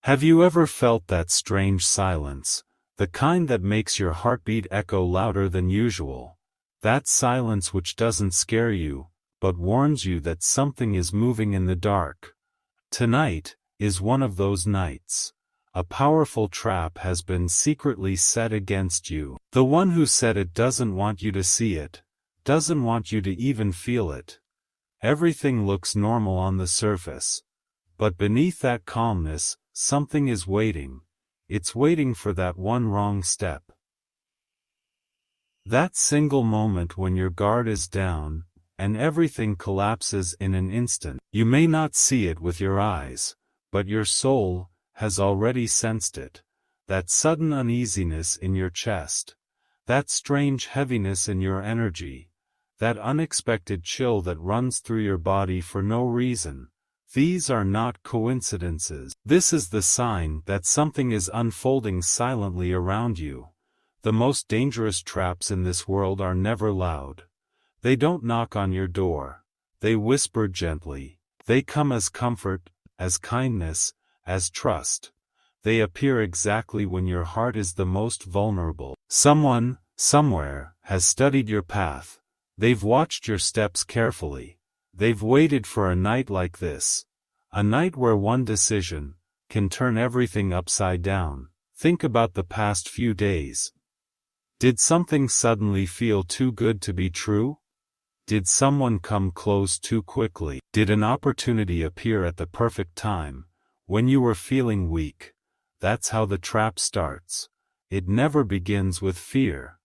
Have you ever felt that strange silence, the kind that makes your heartbeat echo louder than usual? That silence which doesn't scare you, but warns you that something is moving in the dark. Tonight is one of those nights. A powerful trap has been secretly set against you. The one who set it doesn't want you to see it, doesn't want you to even feel it. Everything looks normal on the surface. But beneath that calmness, something is waiting. It's waiting for that one wrong step. That single moment when your guard is down, and everything collapses in an instant. You may not see it with your eyes, but your soul has already sensed it. That sudden uneasiness in your chest. That strange heaviness in your energy. That unexpected chill that runs through your body for no reason. These are not coincidences. This is the sign that something is unfolding silently around you. The most dangerous traps in this world are never loud. They don't knock on your door. They whisper gently. They come as comfort, as kindness, as trust. They appear exactly when your heart is the most vulnerable. Someone, somewhere, has studied your path. They've watched your steps carefully. They've waited for a night like this. A night where one decision can turn everything upside down. Think about the past few days. Did something suddenly feel too good to be true? Did someone come close too quickly? Did an opportunity appear at the perfect time, when you were feeling weak? That's how the trap starts. It never begins with fear.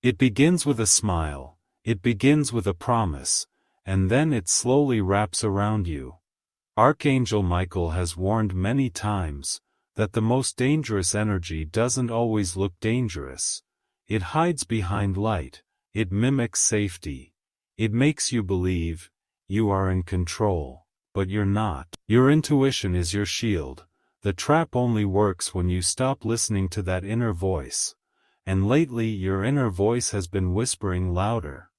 It begins with a smile. It begins with a promise, and then it slowly wraps around you. Archangel Michael has warned many times that the most dangerous energy doesn't always look dangerous. It hides behind light. It mimics safety. It makes you believe you are in control, but you're not. Your intuition is your shield. The trap only works when you stop listening to that inner voice. And lately your inner voice has been whispering louder.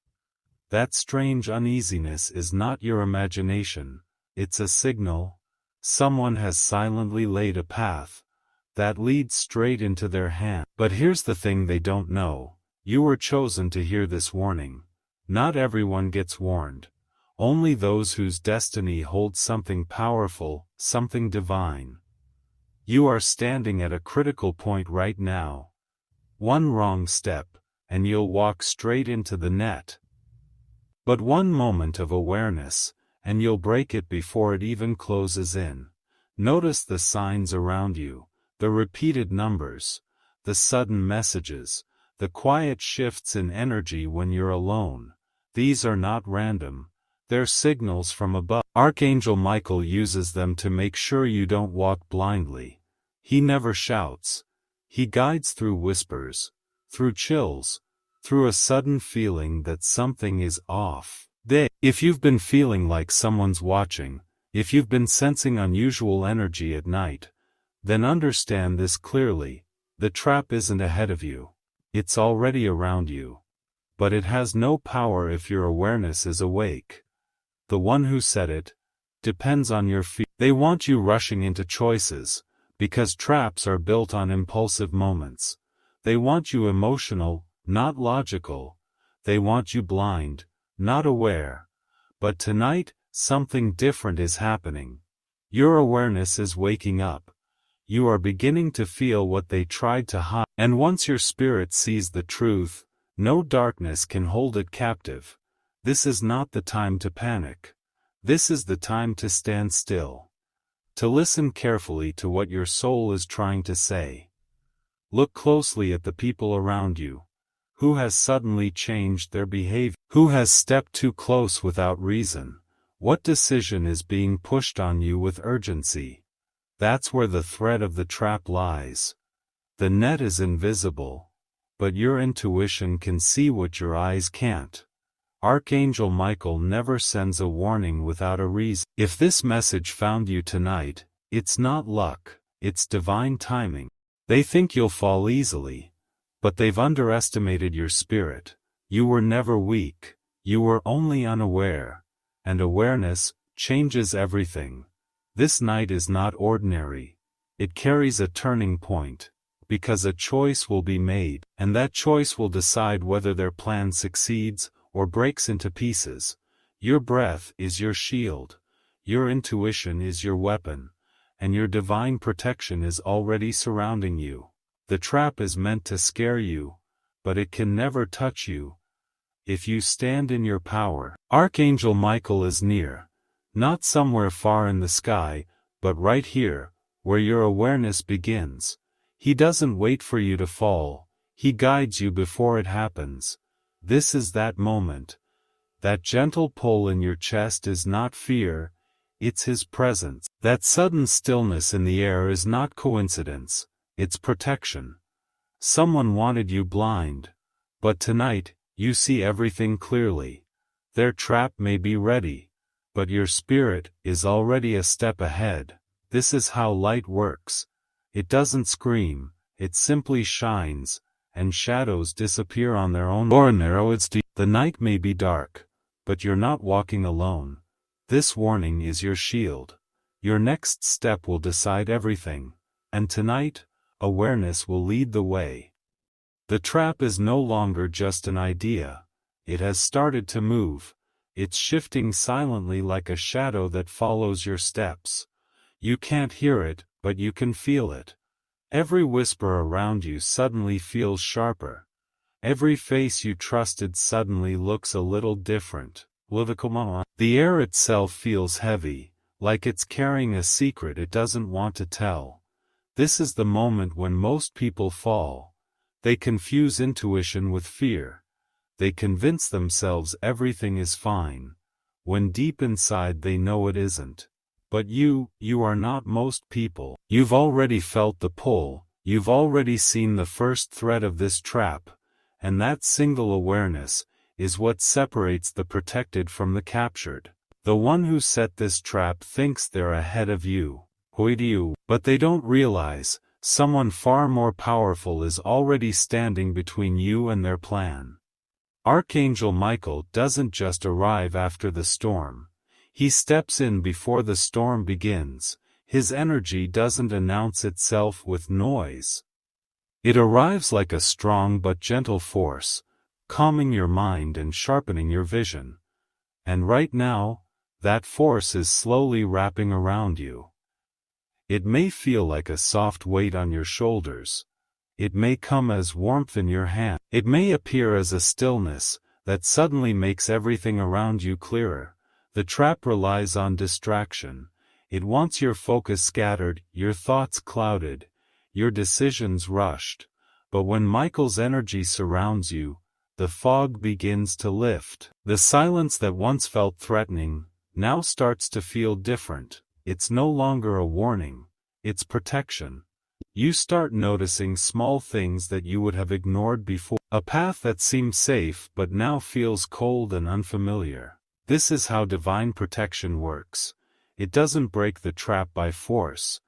That strange uneasiness is not your imagination. It's a signal. Someone has silently laid a path that leads straight into their hand. But here's the thing they don't know. You were chosen to hear this warning. Not everyone gets warned. Only those whose destiny holds something powerful, something divine. You are standing at a critical point right now. One wrong step, and you'll walk straight into the net. But one moment of awareness, and you'll break it before it even closes in. Notice the signs around you, the repeated numbers, the sudden messages, the quiet shifts in energy when you're alone. These are not random. They're signals from above. Archangel Michael uses them to make sure you don't walk blindly. He never shouts. He guides through whispers, through chills, through a sudden feeling that something is off. If you've been feeling like someone's watching, if you've been sensing unusual energy at night, then understand this clearly. The trap isn't ahead of you. It's already around you. But it has no power if your awareness is awake. The one who said it depends on your feet. They want you rushing into choices, because traps are built on impulsive moments. They want you emotional, not logical. They want you blind, not aware. But tonight, something different is happening. Your awareness is waking up. You are beginning to feel what they tried to hide. And once your spirit sees the truth, no darkness can hold it captive. This is not the time to panic. This is the time to stand still. To listen carefully to what your soul is trying to say. Look closely at the people around you. Who has suddenly changed their behavior? Who has stepped too close without reason? What decision is being pushed on you with urgency? That's where the thread of the trap lies. The net is invisible, but your intuition can see what your eyes can't. Archangel Michael never sends a warning without a reason. If this message found you tonight, it's not luck, it's divine timing. They think you'll fall easily, but they've underestimated your spirit. You were never weak, you were only unaware, and awareness changes everything. This night is not ordinary. It carries a turning point, because a choice will be made, and that choice will decide whether their plan succeeds or breaks into pieces. Your breath is your shield, your intuition is your weapon, and your divine protection is already surrounding you. The trap is meant to scare you, but it can never touch you. If you stand in your power, Archangel Michael is near, not somewhere far in the sky, but right here, where your awareness begins. He doesn't wait for you to fall, he guides you before it happens. This is that moment. That gentle pull in your chest is not fear, it's his presence. That sudden stillness in the air is not coincidence, it's protection. Someone wanted you blind, but tonight, you see everything clearly. Their trap may be ready, but your spirit is already a step ahead. This is how light works. It doesn't scream, it simply shines, and shadows disappear on their own. The night may be dark, but you're not walking alone. This warning is your shield. Your next step will decide everything, and tonight, awareness will lead the way. The trap is no longer just an idea. It has started to move. It's shifting silently like a shadow that follows your steps. You can't hear it, but you can feel it. Every whisper around you suddenly feels sharper. Every face you trusted suddenly looks a little different. The air itself feels heavy, like it's carrying a secret it doesn't want to tell. This is the moment when most people fall. They confuse intuition with fear. They convince themselves everything is fine, when deep inside they know it isn't. But you are not most people. You've already felt the pull, you've already seen the first thread of this trap, and that single awareness is what separates the protected from the captured. The one who set this trap thinks they're ahead of you, but they don't realize, someone far more powerful is already standing between you and their plan. Archangel Michael doesn't just arrive after the storm. He steps in before the storm begins. His energy doesn't announce itself with noise. It arrives like a strong but gentle force, calming your mind and sharpening your vision. And right now, that force is slowly wrapping around you. It may feel like a soft weight on your shoulders. It may come as warmth in your hand. It may appear as a stillness that suddenly makes everything around you clearer. The trap relies on distraction. It wants your focus scattered, your thoughts clouded, your decisions rushed. But when Michael's energy surrounds you, the fog begins to lift. The silence that once felt threatening, now starts to feel different. It's no longer a warning, it's protection. You start noticing small things that you would have ignored before. A path that seemed safe but now feels cold and unfamiliar. This is how divine protection works. It doesn't break the trap by force.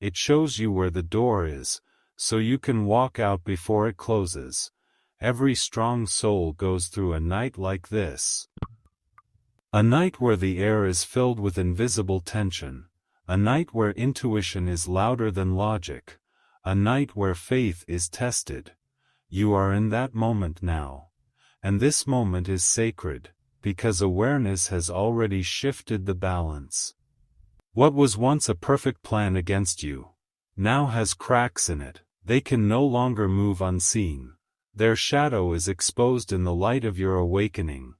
It shows you where the door is, so you can walk out before it closes. Every strong soul goes through a night like this. A night where the air is filled with invisible tension. A night where intuition is louder than logic. A night where faith is tested. You are in that moment now. And this moment is sacred, because awareness has already shifted the balance. What was once a perfect plan against you, now has cracks in it. They can no longer move unseen. Their shadow is exposed in the light of your awakening,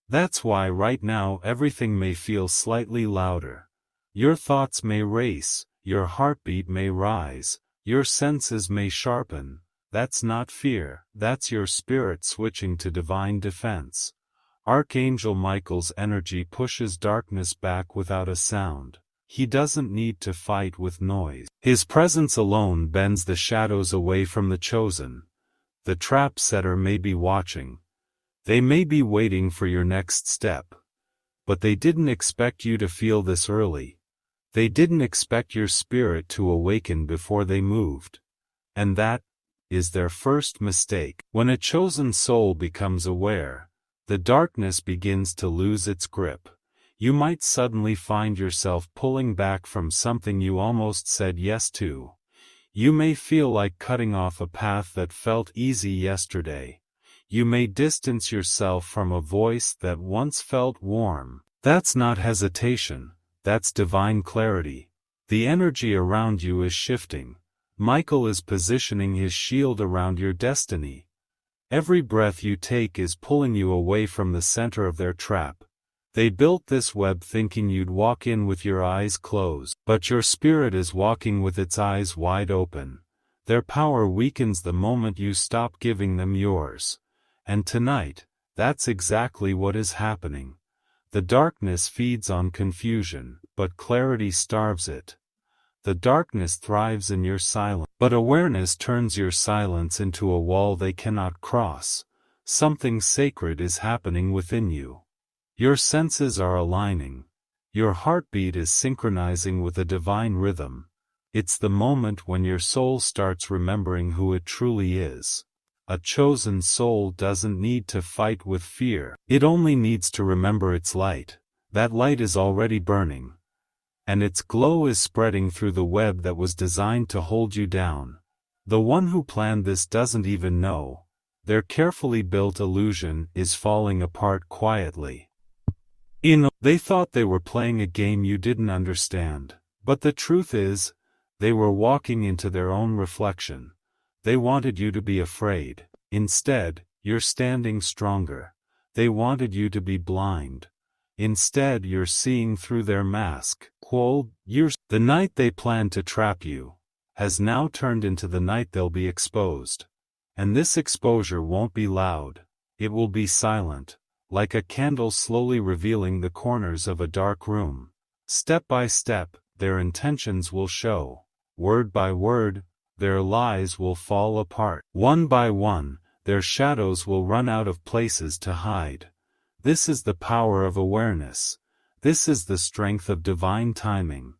That's why right now everything may feel slightly louder. Your thoughts may race, your heartbeat may rise, your senses may sharpen. That's not fear, that's your spirit switching to divine defense. Archangel Michael's energy pushes darkness back without a sound. He doesn't need to fight with noise. His presence alone bends the shadows away from the chosen. The trap setter may be watching. They may be waiting for your next step. But they didn't expect you to feel this early. They didn't expect your spirit to awaken before they moved. And that is their first mistake. When a chosen soul becomes aware, the darkness begins to lose its grip. You might suddenly find yourself pulling back from something you almost said yes to. You may feel like cutting off a path that felt easy yesterday. You may distance yourself from a voice that once felt warm. That's not hesitation, that's divine clarity. The energy around you is shifting. Michael is positioning his shield around your destiny. Every breath you take is pulling you away from the center of their trap. They built this web thinking you'd walk in with your eyes closed, but your spirit is walking with its eyes wide open. Their power weakens the moment you stop giving them yours. And tonight, that's exactly what is happening. The darkness feeds on confusion, but clarity starves it. The darkness thrives in your silence, but awareness turns your silence into a wall they cannot cross. Something sacred is happening within you. Your senses are aligning. Your heartbeat is synchronizing with a divine rhythm. It's the moment when your soul starts remembering who it truly is. A chosen soul doesn't need to fight with fear. It only needs to remember its light. That light is already burning. And its glow is spreading through the web that was designed to hold you down. The one who planned this doesn't even know. Their carefully built illusion is falling apart quietly. They thought they were playing a game you didn't understand. But the truth is, they were walking into their own reflection. They wanted you to be afraid. Instead, you're standing stronger. They wanted you to be blind. Instead, you're seeing through their mask. The night they planned to trap you has now turned into the night they'll be exposed. And this exposure won't be loud. It will be silent, like a candle slowly revealing the corners of a dark room. Step by step, their intentions will show. Word by word, their lies will fall apart. One by one, their shadows will run out of places to hide. This is the power of awareness. This is the strength of divine timing.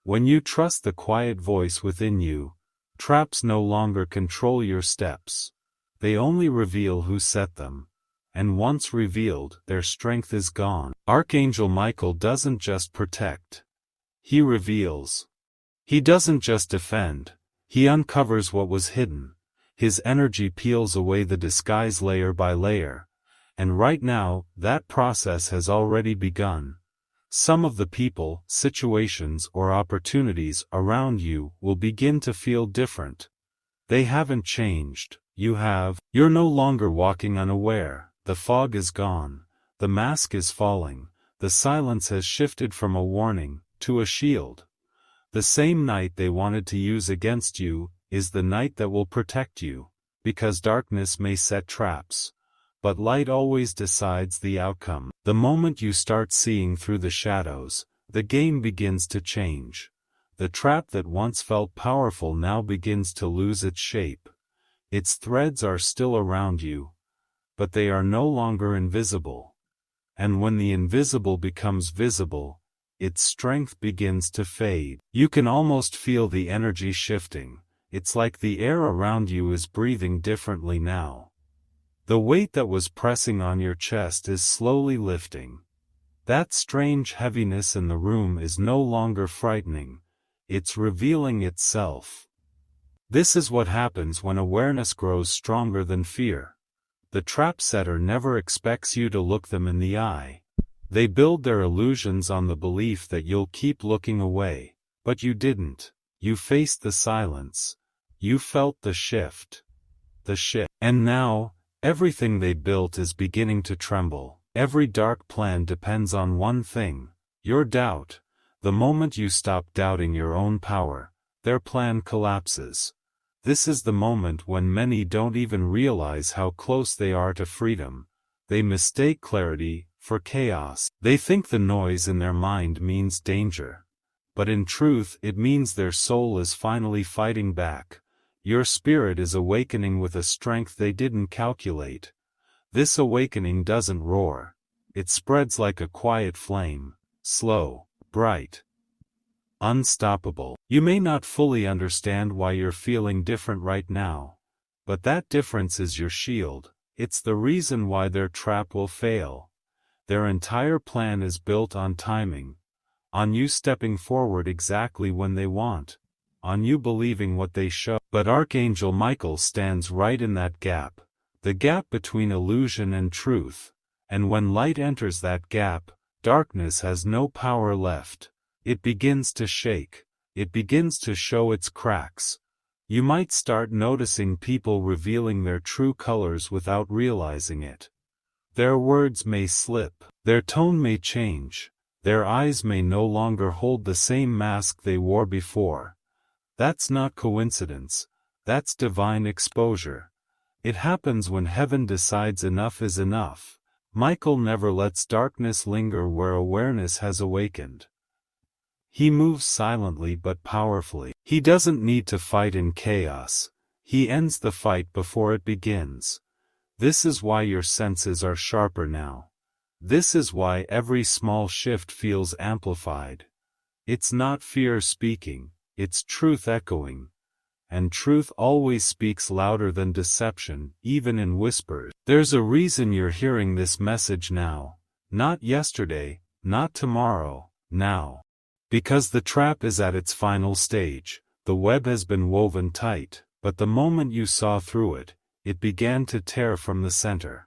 When you trust the quiet voice within you, traps no longer control your steps. They only reveal who set them. And once revealed, their strength is gone. Archangel Michael doesn't just protect. He reveals. He doesn't just defend. He uncovers what was hidden. His energy peels away the disguise layer by layer. And right now, that process has already begun. Some of the people, situations, or opportunities around you will begin to feel different. They haven't changed. You have. You're no longer walking unaware. The fog is gone. The mask is falling. The silence has shifted from a warning to a shield. The same night they wanted to use against you is the night that will protect you, because darkness may set traps. But light always decides the outcome. The moment you start seeing through the shadows, the game begins to change. The trap that once felt powerful now begins to lose its shape. Its threads are still around you, but they are no longer invisible. And when the invisible becomes visible, its strength begins to fade. You can almost feel the energy shifting. It's like the air around you is breathing differently now. The weight that was pressing on your chest is slowly lifting. That strange heaviness in the room is no longer frightening. It's revealing itself. This is what happens when awareness grows stronger than fear. The trap setter never expects you to look them in the eye. They build their illusions on the belief that you'll keep looking away. But you didn't. You faced the silence. You felt the shift. And now, everything they built is beginning to tremble. Every dark plan depends on one thing: your doubt. The moment you stop doubting your own power, their plan collapses. This is the moment when many don't even realize how close they are to freedom. They mistake clarity for chaos. They think the noise in their mind means danger. But in truth, it means their soul is finally fighting back. Your spirit is awakening with a strength they didn't calculate. This awakening doesn't roar. It spreads like a quiet flame, slow, bright, unstoppable. You may not fully understand why you're feeling different right now, but that difference is your shield. It's the reason why their trap will fail. Their entire plan is built on timing, on you stepping forward exactly when they want, on you believing what they show. But Archangel Michael stands right in that gap, the gap between illusion and truth, and when light enters that gap, darkness has no power left. It begins to shake, it begins to show its cracks. You might start noticing people revealing their true colors without realizing it. Their words may slip, their tone may change, their eyes may no longer hold the same mask they wore before. That's not coincidence, that's divine exposure. It happens when heaven decides enough is enough. Michael never lets darkness linger where awareness has awakened. He moves silently but powerfully. He doesn't need to fight in chaos. He ends the fight before it begins. This is why your senses are sharper now. This is why every small shift feels amplified. It's not fear speaking, it's truth echoing. And truth always speaks louder than deception, even in whispers. There's a reason you're hearing this message now. Not yesterday, not tomorrow, now. Because the trap is at its final stage. The web has been woven tight, but the moment you saw through it, it began to tear from the center.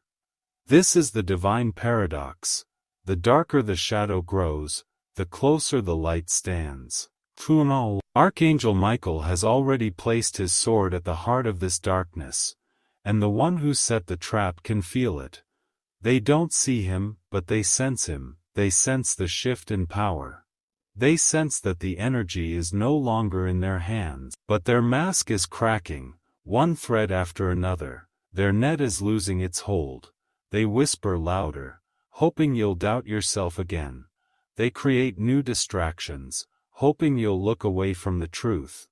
This is the divine paradox. The darker the shadow grows, the closer the light stands. Archangel Michael has already placed his sword at the heart of this darkness, and the one who set the trap can feel it. They don't see him, but they sense him. They sense the shift in power. They sense that the energy is no longer in their hands, but their mask is cracking, one thread after another. Their net is losing its hold. They whisper louder, hoping you'll doubt yourself again. They create new distractions, hoping you'll look away from the truth.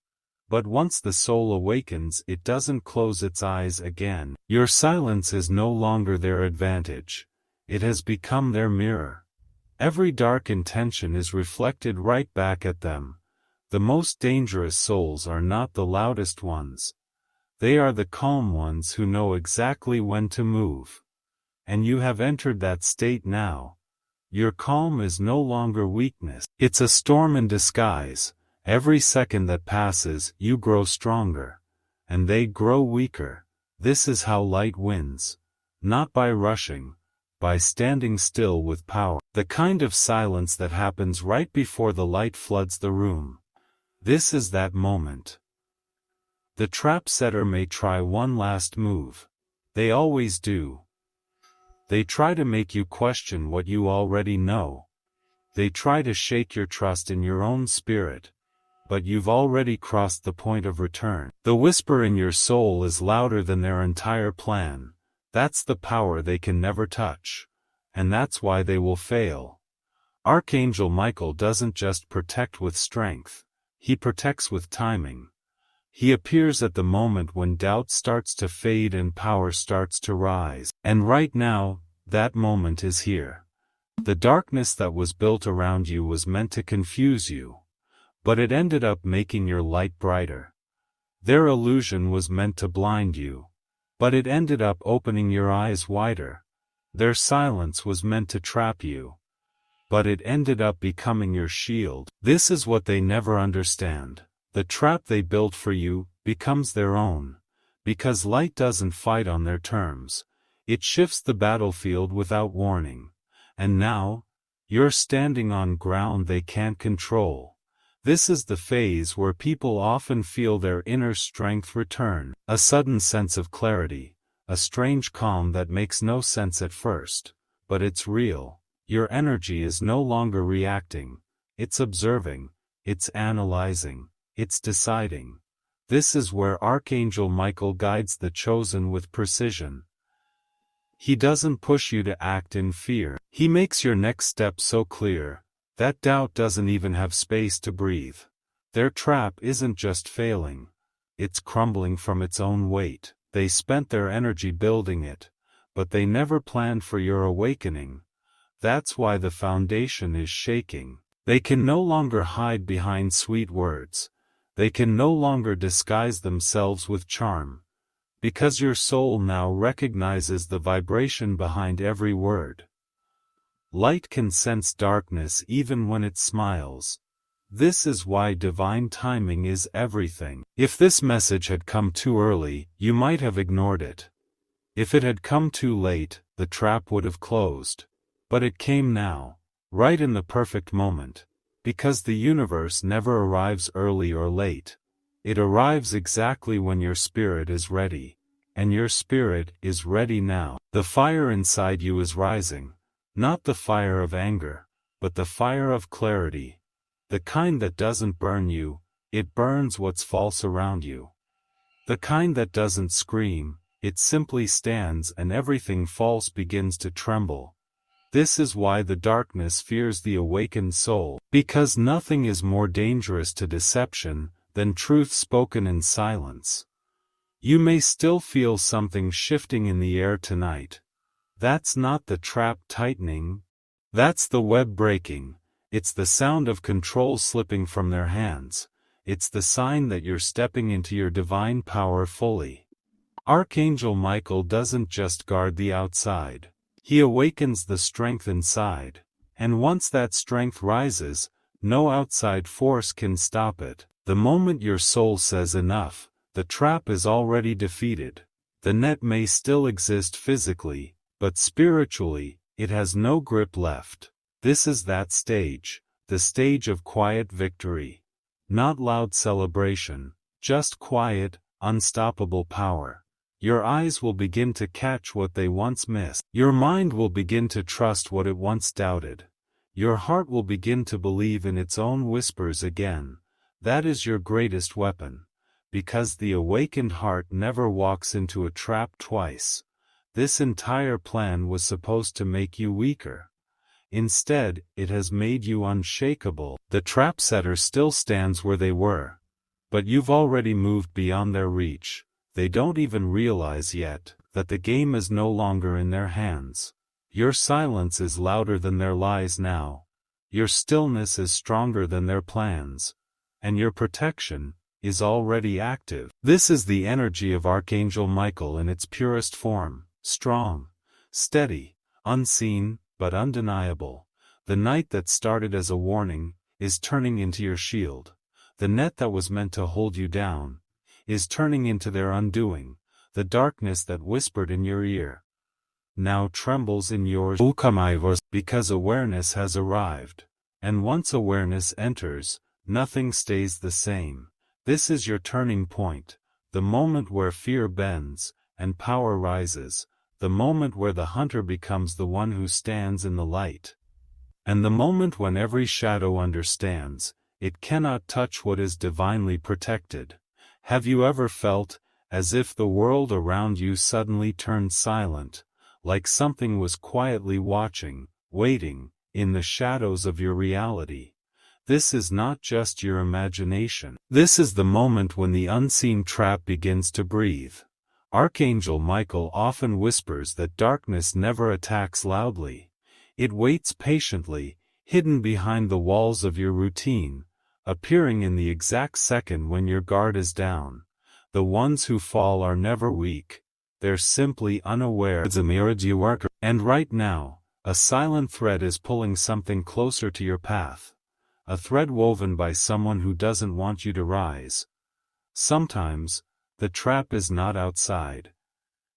But once the soul awakens, it doesn't close its eyes again. Your silence is no longer their advantage. It has become their mirror. Every dark intention is reflected right back at them. The most dangerous souls are not the loudest ones. They are the calm ones who know exactly when to move. And you have entered that state now. Your calm is no longer weakness. It's a storm in disguise. Every second that passes, you grow stronger. And they grow weaker. This is how light wins. Not by rushing, by standing still with power. The kind of silence that happens right before the light floods the room. This is that moment. The trap setter may try one last move. They always do. They try to make you question what you already know. They try to shake your trust in your own spirit. But you've already crossed the point of return. The whisper in your soul is louder than their entire plan. That's the power they can never touch. And that's why they will fail. Archangel Michael doesn't just protect with strength. He protects with timing. He appears at the moment when doubt starts to fade and power starts to rise. And right now, that moment is here. The darkness that was built around you was meant to confuse you. But it ended up making your light brighter. Their illusion was meant to blind you. But it ended up opening your eyes wider. Their silence was meant to trap you. But it ended up becoming your shield. This is what they never understand. The trap they built for you becomes their own. Because light doesn't fight on their terms. It shifts the battlefield without warning. And now, you're standing on ground they can't control. This is the phase where people often feel their inner strength return. A sudden sense of clarity. A strange calm that makes no sense at first. But it's real. Your energy is no longer reacting. It's observing. It's analyzing. It's deciding. This is where Archangel Michael guides the chosen with precision. He doesn't push you to act in fear. He makes your next step so clear that doubt doesn't even have space to breathe. Their trap isn't just failing. It's crumbling from its own weight. They spent their energy building it, but they never planned for your awakening. That's why the foundation is shaking. They can no longer hide behind sweet words. They can no longer disguise themselves with charm. Because your soul now recognizes the vibration behind every word. Light can sense darkness even when it smiles. This is why divine timing is everything. If this message had come too early, you might have ignored it. If it had come too late, the trap would have closed. But it came now, right in the perfect moment. Because the universe never arrives early or late. It arrives exactly when your spirit is ready. And your spirit is ready now. The fire inside you is rising. Not the fire of anger, but the fire of clarity. The kind that doesn't burn you, it burns what's false around you. The kind that doesn't scream, it simply stands and everything false begins to tremble. This is why the darkness fears the awakened soul, because nothing is more dangerous to deception than truth spoken in silence. You may still feel something shifting in the air tonight. That's not the trap tightening. That's the web breaking. It's the sound of control slipping from their hands. It's the sign that you're stepping into your divine power fully. Archangel Michael doesn't just guard the outside. He awakens the strength inside. And once that strength rises, no outside force can stop it. The moment your soul says enough, the trap is already defeated. The net may still exist physically, but spiritually, it has no grip left. This is that stage, the stage of quiet victory. Not loud celebration, just quiet, unstoppable power. Your eyes will begin to catch what they once missed. Your mind will begin to trust what it once doubted. Your heart will begin to believe in its own whispers again. That is your greatest weapon. Because the awakened heart never walks into a trap twice. This entire plan was supposed to make you weaker. Instead, it has made you unshakable. The trap setter still stands where they were. But you've already moved beyond their reach. They don't even realize yet that the game is no longer in their hands. Your silence is louder than their lies now. Your stillness is stronger than their plans. And your protection is already active. This is the energy of Archangel Michael in its purest form. Strong, steady, unseen, but undeniable. The night that started as a warning is turning into your shield. The net that was meant to hold you down is turning into their undoing. The darkness that whispered in your ear now trembles in yours because awareness has arrived. And once awareness enters, nothing stays the same. This is your turning point, the moment where fear bends and power rises. The moment where the hunter becomes the one who stands in the light. And the moment when every shadow understands, it cannot touch what is divinely protected. Have you ever felt as if the world around you suddenly turned silent, like something was quietly watching, waiting, in the shadows of your reality? This is not just your imagination. This is the moment when the unseen trap begins to breathe. Archangel Michael often whispers that darkness never attacks loudly. It waits patiently, hidden behind the walls of your routine, appearing in the exact second when your guard is down. The ones who fall are never weak. They're simply unaware. And right now, a silent thread is pulling something closer to your path. A thread woven by someone who doesn't want you to rise. Sometimes, the trap is not outside.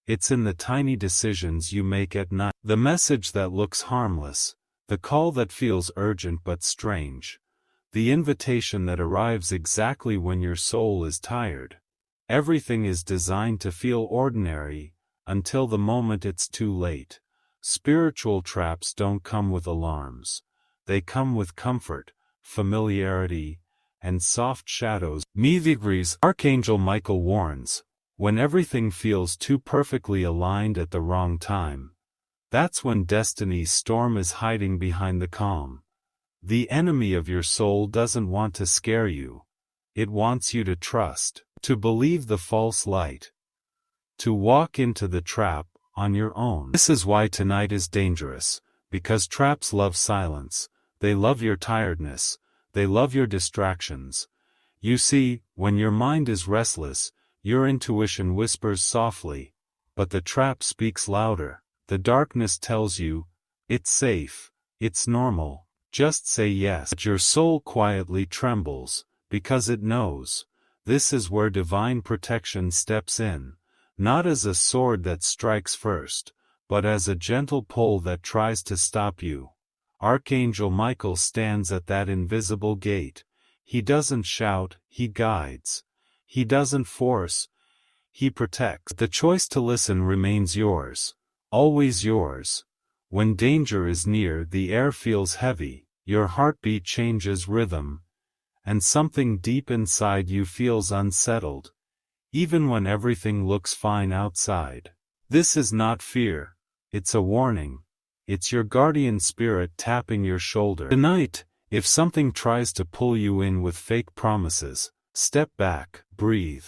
It's in the tiny decisions you make at night. The message that looks harmless. The call that feels urgent but strange. The invitation that arrives exactly when your soul is tired. Everything is designed to feel ordinary, until the moment it's too late. Spiritual traps don't come with alarms. They come with comfort, familiarity, and soft shadows. Archangel Michael warns, when everything feels too perfectly aligned at the wrong time, that's when destiny's storm is hiding behind the calm. The enemy of your soul doesn't want to scare you. It wants you to trust, to believe the false light, to walk into the trap on your own. This is why tonight is dangerous, because traps love silence. They love your tiredness. They love your distractions. You see, when your mind is restless, your intuition whispers softly, but the trap speaks louder. The darkness tells you, it's safe. It's normal. Just say yes. But your soul quietly trembles, because it knows. This is where divine protection steps in, not as a sword that strikes first, but as a gentle pull that tries to stop you. Archangel Michael stands at that invisible gate. He doesn't shout, he guides. He doesn't force, he protects. The choice to listen remains yours. Always yours. When danger is near, the air feels heavy, your heartbeat changes rhythm, and something deep inside you feels unsettled, even when everything looks fine outside. This is not fear. It's a warning. It's your guardian spirit tapping your shoulder. Tonight, if something tries to pull you in with fake promises, step back, breathe.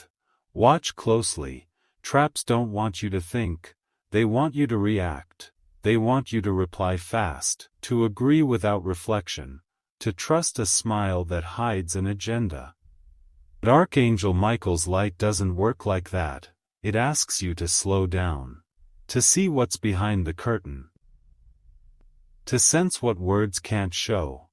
Watch closely. Traps don't want you to think. They want you to react. They want you to reply fast, to agree without reflection, to trust a smile that hides an agenda. But Archangel Michael's light doesn't work like that. It asks you to slow down, to see what's behind the curtain, to sense what words can't show.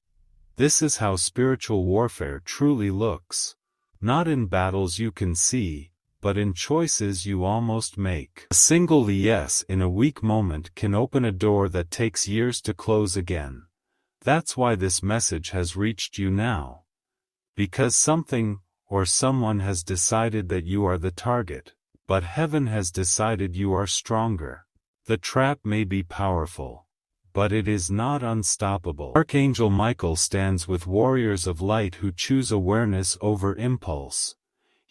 This is how spiritual warfare truly looks. Not in battles you can see, but in choices you almost make. A single yes in a weak moment can open a door that takes years to close again. That's why this message has reached you now. Because something or someone has decided that you are the target, but heaven has decided you are stronger. The trap may be powerful, but it is not unstoppable. Archangel Michael stands with warriors of light who choose awareness over impulse.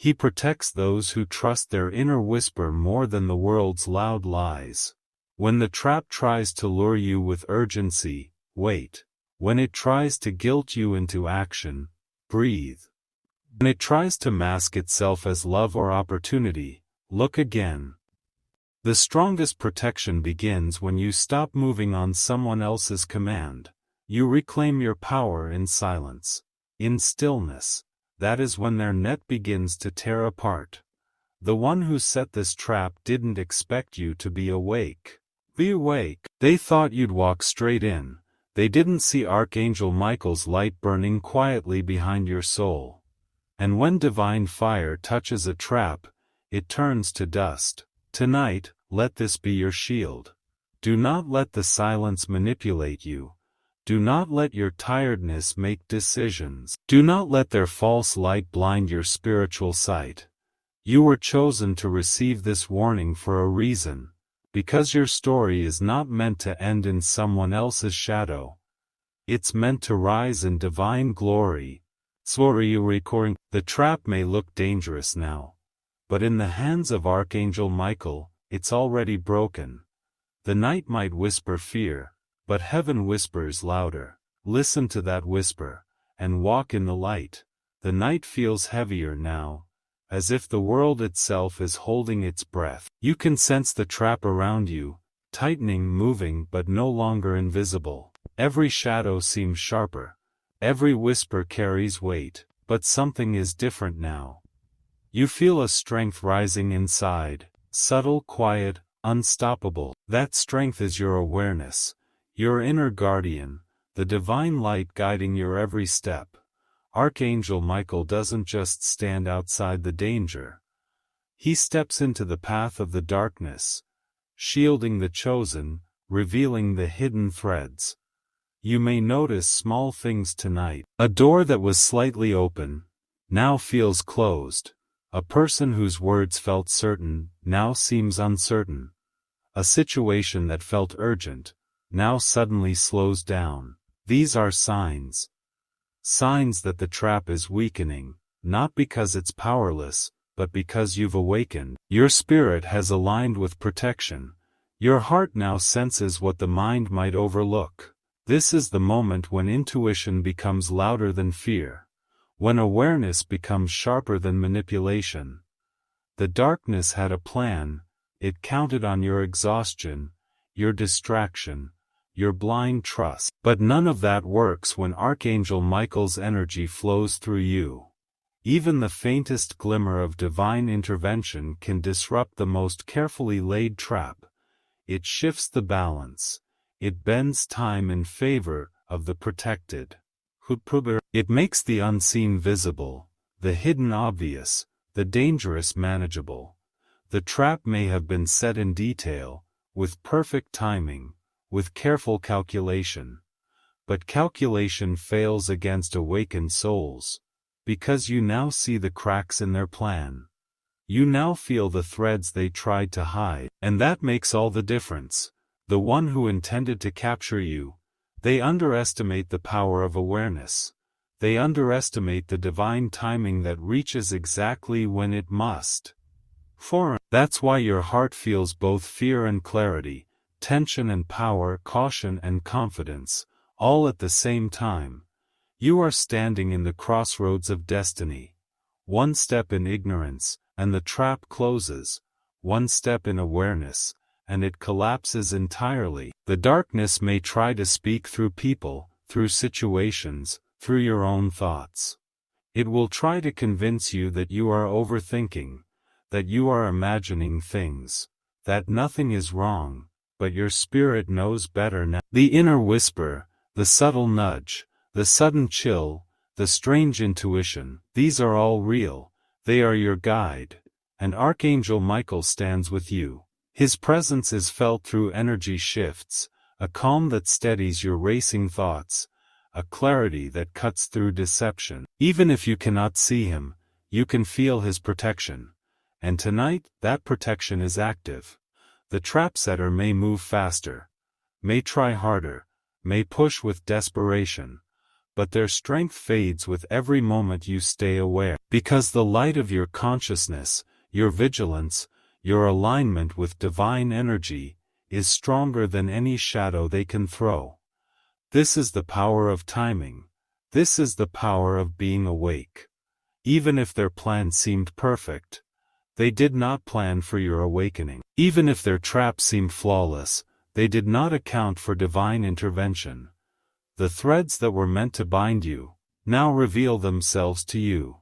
He protects those who trust their inner whisper more than the world's loud lies. When the trap tries to lure you with urgency, wait. When it tries to guilt you into action, breathe. When it tries to mask itself as love or opportunity, look again. The strongest protection begins when you stop moving on someone else's command. You reclaim your power in silence, in stillness. That is when their net begins to tear apart. The one who set this trap didn't expect you to be awake. Be awake. They thought you'd walk straight in. They didn't see Archangel Michael's light burning quietly behind your soul. And when divine fire touches a trap, it turns to dust. Tonight, let this be your shield. Do not let the silence manipulate you. Do not let your tiredness make decisions. Do not let their false light blind your spiritual sight. You were chosen to receive this warning for a reason, because your story is not meant to end in someone else's shadow. It's meant to rise in divine glory. The trap may look dangerous now, but in the hands of Archangel Michael, it's already broken. The night might whisper fear, but heaven whispers louder. Listen to that whisper, and walk in the light. The night feels heavier now, as if the world itself is holding its breath. You can sense the trap around you, tightening, moving, but no longer invisible. Every shadow seems sharper. Every whisper carries weight, but something is different now. You feel a strength rising inside, subtle, quiet, unstoppable. That strength is your awareness, your inner guardian, the divine light guiding your every step. Archangel Michael doesn't just stand outside the danger. He steps into the path of the darkness, shielding the chosen, revealing the hidden threads. You may notice small things tonight. A door that was slightly open, now feels closed. A person whose words felt certain, now seems uncertain. A situation that felt urgent, now suddenly slows down. These are signs. Signs that the trap is weakening, not because it's powerless, but because you've awakened. Your spirit has aligned with protection. Your heart now senses what the mind might overlook. This is the moment when intuition becomes louder than fear, when awareness becomes sharper than manipulation. The darkness had a plan. It counted on your exhaustion, your distraction, your blind trust. But none of that works when Archangel Michael's energy flows through you. Even the faintest glimmer of divine intervention can disrupt the most carefully laid trap. It shifts the balance. It bends time in favor of the protected. It makes the unseen visible, the hidden obvious, the dangerous manageable. The trap may have been set in detail, with perfect timing, with careful calculation. But calculation fails against awakened souls, because you now see the cracks in their plan. You now feel the threads they tried to hide, and that makes all the difference. The one who intended to capture you, they underestimate the power of awareness. They underestimate the divine timing that reaches exactly when it must. That's why your heart feels both fear and clarity, tension and power, caution and confidence, all at the same time. You are standing in the crossroads of destiny. One step in ignorance, and the trap closes. One step in awareness, and it collapses entirely. The darkness may try to speak through people, through situations, through your own thoughts. It will try to convince you that you are overthinking, that you are imagining things, that nothing is wrong, but your spirit knows better now. The inner whisper, the subtle nudge, the sudden chill, the strange intuition, these are all real. They are your guide, and Archangel Michael stands with you. His presence is felt through energy shifts, a calm that steadies your racing thoughts, a clarity that cuts through deception. Even if you cannot see him, you can feel his protection. And tonight, that protection is active. The trap setter may move faster, may try harder, may push with desperation, but their strength fades with every moment you stay aware. Because the light of your consciousness, your vigilance, your alignment with divine energy, is stronger than any shadow they can throw. This is the power of timing. This is the power of being awake. Even if their plan seemed perfect, they did not plan for your awakening. Even if their trap seemed flawless, they did not account for divine intervention. The threads that were meant to bind you, now reveal themselves to you.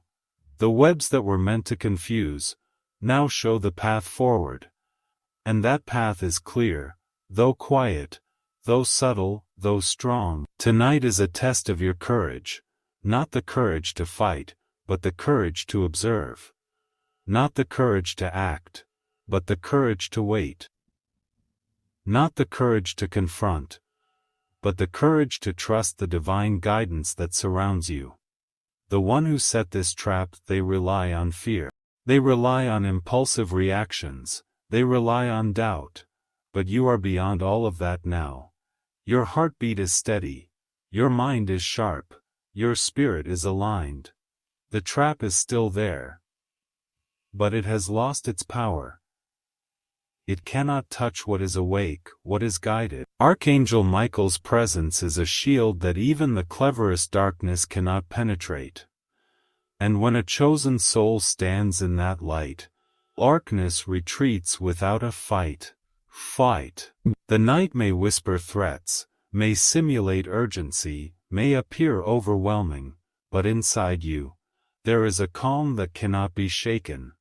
The webs that were meant to confuse, now show the path forward. And that path is clear, though quiet, though subtle, though strong. Tonight is a test of your courage. Not the courage to fight, but the courage to observe. Not the courage to act, but the courage to wait. Not the courage to confront, but the courage to trust the divine guidance that surrounds you. The one who set this trap, they rely on fear. They rely on impulsive reactions. They rely on doubt. But you are beyond all of that now. Your heartbeat is steady. Your mind is sharp. Your spirit is aligned. The trap is still there, but it has lost its power. It cannot touch what is awake, what is guided. Archangel Michael's presence is a shield that even the cleverest darkness cannot penetrate. And when a chosen soul stands in that light, darkness retreats without a fight. The night may whisper threats, may simulate urgency, may appear overwhelming, but inside you, there is a calm that cannot be shaken.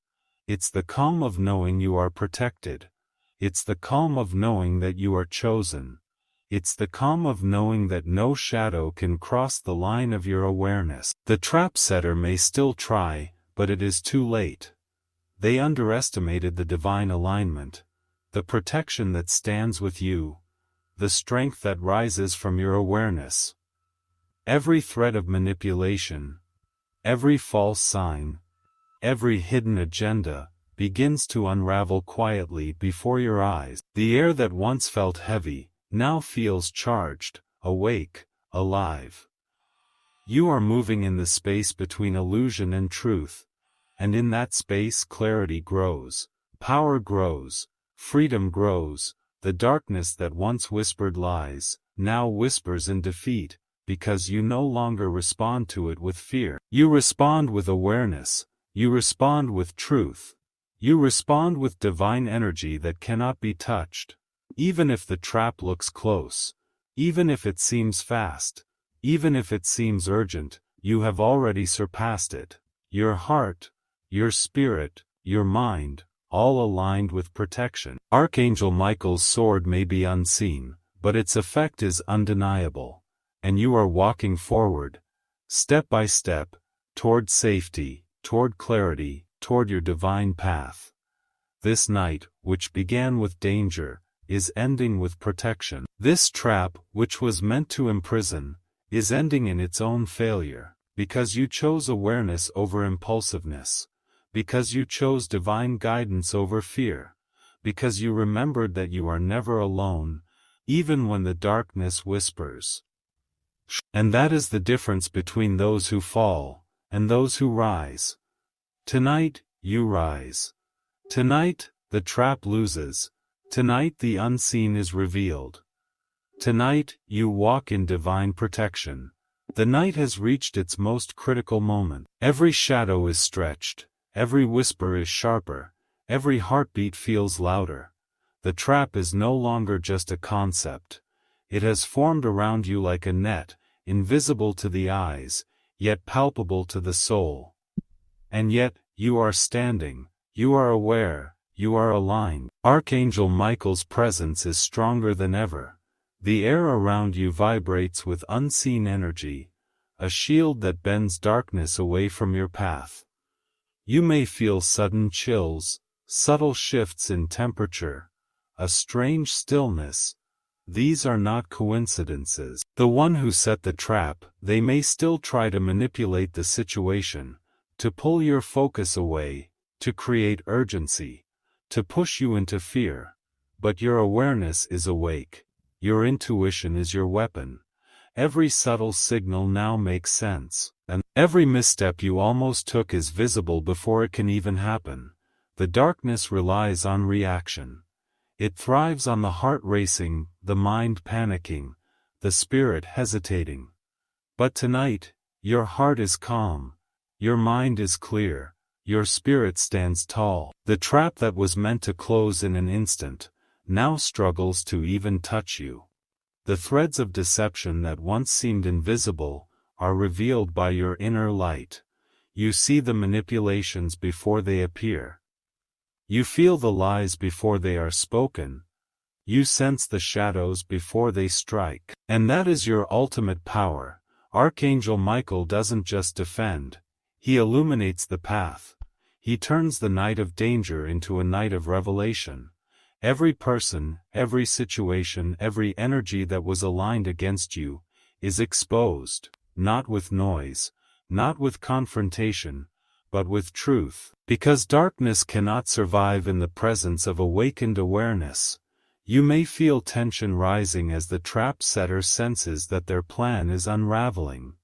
It's the calm of knowing you are protected. It's the calm of knowing that you are chosen. It's the calm of knowing that no shadow can cross the line of your awareness. The trap setter may still try, but it is too late. They underestimated the divine alignment, the protection that stands with you, the strength that rises from your awareness. Every thread of manipulation, every false sign, every hidden agenda, begins to unravel quietly before your eyes. The air that once felt heavy, now feels charged, awake, alive. You are moving in the space between illusion and truth, and in that space clarity grows, power grows, freedom grows. The darkness that once whispered lies, now whispers in defeat, because you no longer respond to it with fear. You respond with awareness, you respond with truth. You respond with divine energy that cannot be touched. Even if the trap looks close, even if it seems fast, even if it seems urgent, you have already surpassed it. Your heart, your spirit, your mind, all aligned with protection. Archangel Michael's sword may be unseen, but its effect is undeniable, and you are walking forward, step by step, toward safety, toward clarity, toward your divine path. This night, which began with danger, is ending with protection. This trap, which was meant to imprison, is ending in its own failure, because you chose awareness over impulsiveness, because you chose divine guidance over fear, because you remembered that you are never alone, even when the darkness whispers. And that is the difference between those who fall and those who rise. Tonight, you rise. Tonight, the trap loses. Tonight the unseen is revealed. Tonight, you walk in divine protection. The night has reached its most critical moment. Every shadow is stretched, every whisper is sharper, every heartbeat feels louder. The trap is no longer just a concept. It has formed around you like a net, invisible to the eyes, yet palpable to the soul. And yet, you are standing, you are aware, you are aligned. Archangel Michael's presence is stronger than ever. The air around you vibrates with unseen energy, a shield that bends darkness away from your path. You may feel sudden chills, subtle shifts in temperature, a strange stillness. These are not coincidences. The one who set the trap, they may still try to manipulate the situation, to pull your focus away, to create urgency, to push you into fear. But your awareness is awake. Your intuition is your weapon. Every subtle signal now makes sense, and every misstep you almost took is visible before it can even happen. The darkness relies on reaction. It thrives on the heart racing, the mind panicking, the spirit hesitating. But tonight, your heart is calm, your mind is clear, your spirit stands tall. The trap that was meant to close in an instant, now struggles to even touch you. The threads of deception that once seemed invisible, are revealed by your inner light. You see the manipulations before they appear. You feel the lies before they are spoken. You sense the shadows before they strike. And that is your ultimate power. Archangel Michael doesn't just defend. He illuminates the path. He turns the night of danger into a night of revelation. Every person, every situation, every energy that was aligned against you, is exposed, not with noise, not with confrontation, but with truth. Because darkness cannot survive in the presence of awakened awareness. You may feel tension rising as the trap setter senses that their plan is unraveling.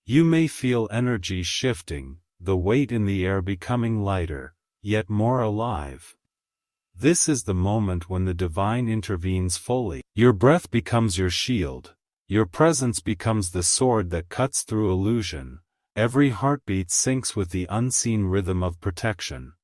You may feel energy shifting, the weight in the air becoming lighter, yet more alive. This is the moment when the divine intervenes fully. Your breath becomes your shield. Your presence becomes the sword that cuts through illusion. Every heartbeat syncs with the unseen rhythm of protection.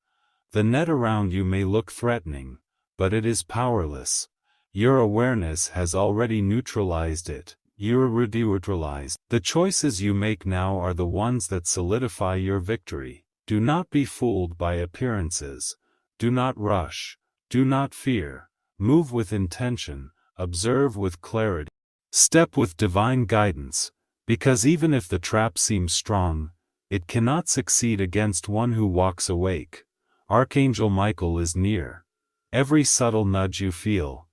The net around you may look threatening, but it is powerless. Your awareness has already neutralized it. You're neutralized. The choices you make now are the ones that solidify your victory. Do not be fooled by appearances. Do not rush. Do not fear. Move with intention. Observe with clarity. Step with divine guidance. Because even if the trap seems strong, it cannot succeed against one who walks awake. Archangel Michael is near. Every subtle nudge you feel,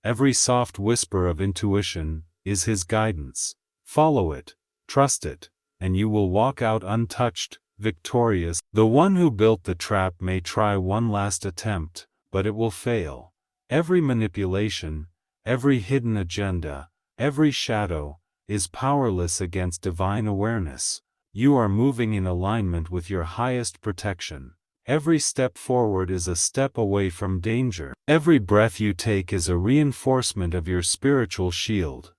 every soft whisper of intuition, is his guidance. Follow it, trust it, and you will walk out untouched, victorious. The one who built the trap may try one last attempt, but it will fail. Every manipulation, every hidden agenda, every shadow, is powerless against divine awareness. You are moving in alignment with your highest protection. Every step forward is a step away from danger. Every breath you take is a reinforcement of your spiritual shield.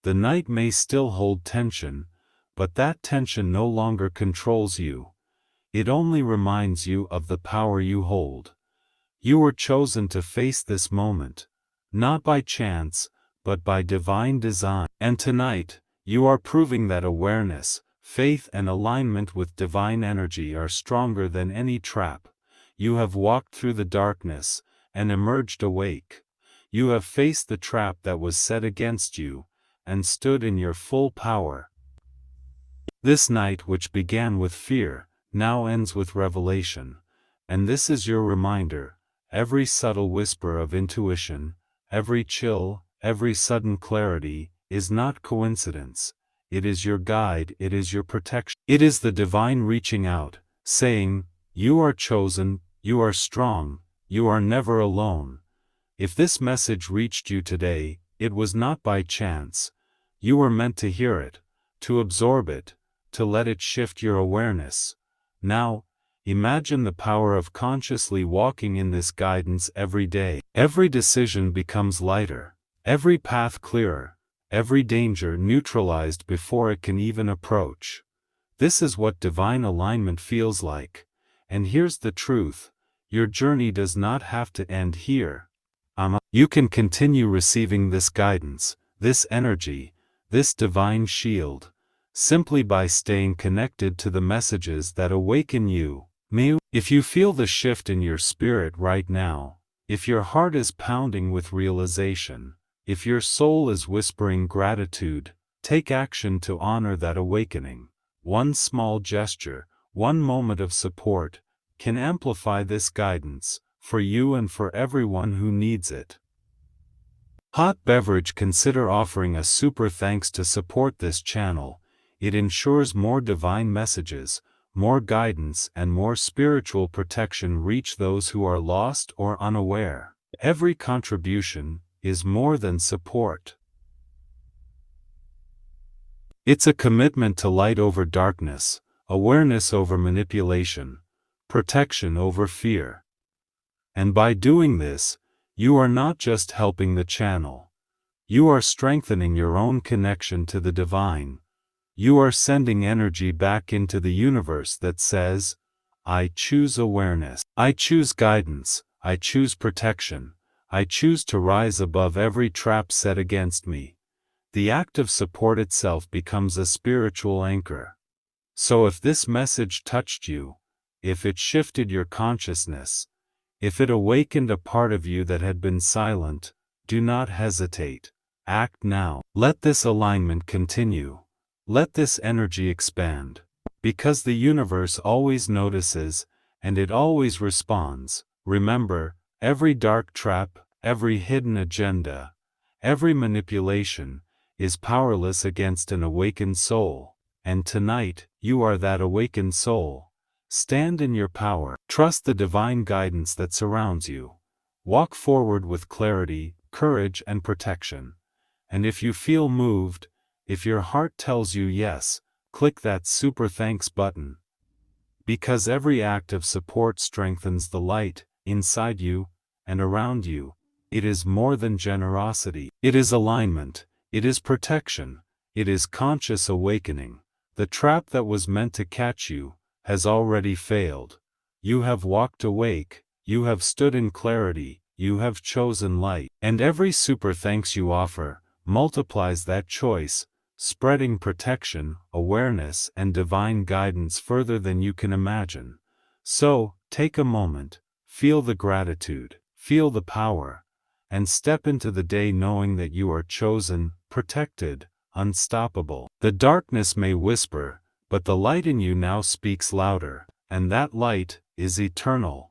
The night may still hold tension, but that tension no longer controls you. It only reminds you of the power you hold. You were chosen to face this moment, not by chance, but by divine design. And tonight, you are proving that awareness, faith and alignment with divine energy are stronger than any trap. You have walked through the darkness, and emerged awake. You have faced the trap that was set against you, and stood in your full power. This night, which began with fear, now ends with revelation. And this is your reminder: every subtle whisper of intuition, every chill, every sudden clarity, is not coincidence. It is your guide, it is your protection. It is the divine reaching out, saying, "You are chosen, you are strong, you are never alone." If this message reached you today, it was not by chance. You were meant to hear it, to absorb it, to let it shift your awareness. Now, imagine the power of consciously walking in this guidance every day. Every decision becomes lighter, every path clearer, every danger neutralized before it can even approach. This is what divine alignment feels like. And here's the truth: your journey does not have to end here. You can continue receiving this guidance, this energy, this divine shield, simply by staying connected to the messages that awaken you. If you feel the shift in your spirit right now, if your heart is pounding with realization, if your soul is whispering gratitude, take action to honor that awakening. One small gesture, one moment of support, can amplify this guidance, for you and for everyone who needs it. Hot beverage: consider offering a super thanks to support this channel. It ensures more divine messages, more guidance, and more spiritual protection reach those who are lost or unaware. Every contribution is more than support. It's a commitment to light over darkness, awareness over manipulation, protection over fear. And by doing this, you are not just helping the channel. You are strengthening your own connection to the divine. You are sending energy back into the universe that says, "I choose awareness. I choose guidance. I choose protection. I choose to rise above every trap set against me." The act of support itself becomes a spiritual anchor. So if this message touched you, if it shifted your consciousness, if it awakened a part of you that had been silent, do not hesitate. Act now. Let this alignment continue. Let this energy expand. Because the universe always notices, and it always responds. Remember, every dark trap, every hidden agenda, every manipulation, is powerless against an awakened soul. And tonight, you are that awakened soul. Stand in your power. Trust the divine guidance that surrounds you. Walk forward with clarity, courage, and protection. And if you feel moved, if your heart tells you yes, click that super thanks button. Because every act of support strengthens the light inside you and around you. It is more than generosity. It is alignment. It is protection. It is conscious awakening. The trap that was meant to catch you has already failed. You have walked awake, you have stood in clarity, you have chosen light. And every super thanks you offer multiplies that choice, spreading protection, awareness, and divine guidance further than you can imagine. So, take a moment, feel the gratitude, feel the power, and step into the day knowing that you are chosen, protected, unstoppable. The darkness may whisper, but the light in you now speaks louder, and that light is eternal.